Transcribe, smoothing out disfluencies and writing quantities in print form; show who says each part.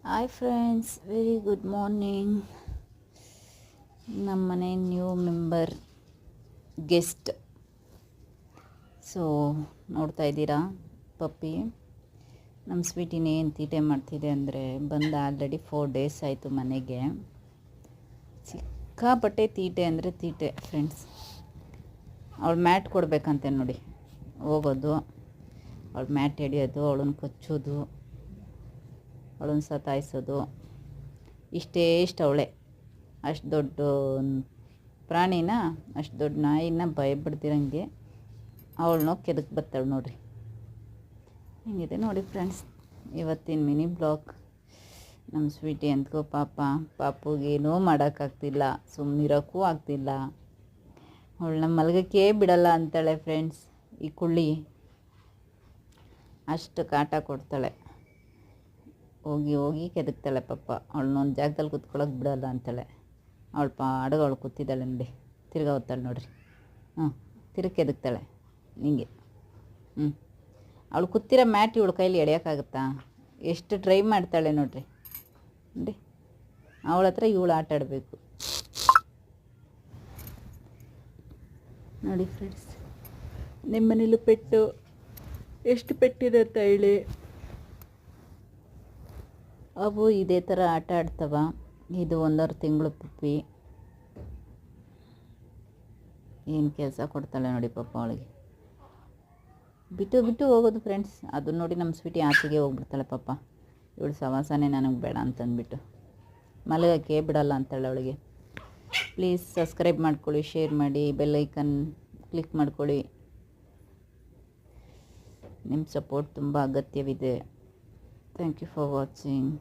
Speaker 1: Hi friends, very good morning. ನಮ್ಮ ಮನೆ new member guest. So ನೋಡ್ತಾ ಇದ್ದೀರಾ ಪಪ್ಪಿ ನಮ್ಮ ಸ್ವೀಟಿನ ಏನು ತೀಟೆ ಮಾಡ್ತಿದೆ ಅಂದರೆ, ಬಂದು ಆಲ್ರೆಡಿ 4 days ಆಯಿತು ಮನೆಗೆ. ಸಿಕ್ಕಾಪಟ್ಟೆ ತೀಟೆ ಅಂದರೆ ತೀಟೆ ಫ್ರೆಂಡ್ಸ್. ಅವಳು ಮ್ಯಾಟ್ ಕೊಡಬೇಕಂತೆ ನೋಡಿ, ಹೋಗೋದು ಅವಳು ಮ್ಯಾಟ್ ಹಿಡಿಯೋದು, ಅವಳನ್ನು ಕಚ್ಚೋದು, ಅವಳನ್ನು ಸತಾಯಿಸೋದು, ಇಷ್ಟು ಅವಳೆ. ಅಷ್ಟು ದೊಡ್ಡ ಪ್ರಾಣಿನ, ಅಷ್ಟು ದೊಡ್ಡ ನಾಯಿನ ಭಯಪಡ್ತಿರಂಗೆ ಅವಳನ್ನ ಕೆದಕ್ಕೆ ಬರ್ತಾಳೆ ನೋಡಿರಿ. ಹಿಂಗಿದೆ ನೋಡಿ ಫ್ರೆಂಡ್ಸ್ ಇವತ್ತಿನ ಮಿನಿ ಬ್ಲಾಗ್. ನಮ್ಮ ಸ್ವೀಟಿ ಅಂದ್ಕೋ ಪಾಪುಗೇನೂ ಮಾಡೋಕ್ಕಾಗ್ತಿಲ್ಲ, ಸುಮ್ಮನಿರೋಕ್ಕೂ ಆಗ್ತಿಲ್ಲ. ಅವಳನ್ನ ಮಲಗಕ್ಕೆ ಬಿಡಲ್ಲ ಅಂತಾಳೆ ಫ್ರೆಂಡ್ಸ್. ಈ ಕುಳ್ಳಿ ಅಷ್ಟು ಕಾಟ ಕೊಡ್ತಾಳೆ, ಹೋಗಿ ಕೆದಕ್ತಾಳೆ ಪಾಪ. ಅವಳನ್ನೊಂದು ಜಾಗದಲ್ಲಿ ಕೂತ್ಕೊಳ್ಳೋಕೆ ಬಿಡಲ್ಲ ಅಂತಾಳೆ. ಅವಳು ಪಾಡಿಗೆ ಅವಳು ಕೂತಿದ್ದಾಳೆ ನೋಡಿ, ತಿರ್ಗಾ ಹೋಗ್ತಾಳೆ ನೋಡಿರಿ. ತಿರುಗಿ ಕೆದಕ್ತಾಳೆ ಹಿಂಗೆ. ಅವಳು ಕೂತಿರೋ ಮ್ಯಾಟ್ ಇವಳು ಕೈಲಿ ಎಳೆಯೋಕ್ಕಾಗುತ್ತಾ? ಎಷ್ಟು ಟ್ರೈ ಮಾಡ್ತಾಳೆ ನೋಡಿರಿ. ನೋಡಿ ಅವಳ ಹತ್ರ ಇವಳು ಆಟ ಆಡಬೇಕು ನೋಡಿ ಫ್ರೆಂಡ್ಸ್. ನಿಮ್ಮ ಮನೇಲೂ ಪೆಟ್ಟು ಎಷ್ಟು ಪೆಟ್ಟಿದೆ ಅಂತ ಹೇಳಿ. ಅವು ಇದೇ ಥರ ಆಟ ಆಡ್ತವ. ಇದು 1.5 ತಿಂಗಳು ಪಪ್ಪಿ. ಏನು ಕೆಲಸ ಕೊಡ್ತಾಳೆ ನೋಡಿ ಪಾಪ ಅವಳಿಗೆ. ಬಿಟ್ಟು ಹೋಗೋದು ಫ್ರೆಂಡ್ಸ್. ಅದು ನೋಡಿ ನಮ್ಮ ಸ್ವೀಟಿ ಆಚೆಗೆ ಹೋಗ್ಬಿಡ್ತಾಳೆ ಪಾಪ. ಇವಳು ಸವಾಸನೇ ನನಗೆ ಬೇಡ ಅಂತಂದ್ಬಿಟ್ಟು ಮಲಗೋಕ್ಕೆ ಬಿಡಲ್ಲ ಅಂತಾಳೆ ಅವಳಿಗೆ. ಪ್ಲೀಸ್ ಸಬ್ಸ್ಕ್ರೈಬ್ ಮಾಡ್ಕೊಳ್ಳಿ, ಶೇರ್ ಮಾಡಿ, ಬೆಲ್ ಐಕನ್ ಕ್ಲಿಕ್ ಮಾಡ್ಕೊಳ್ಳಿ. ನಿಮ್ಮ ಸಪೋರ್ಟ್ ತುಂಬ ಅಗತ್ಯವಿದೆ. Thank you for watching.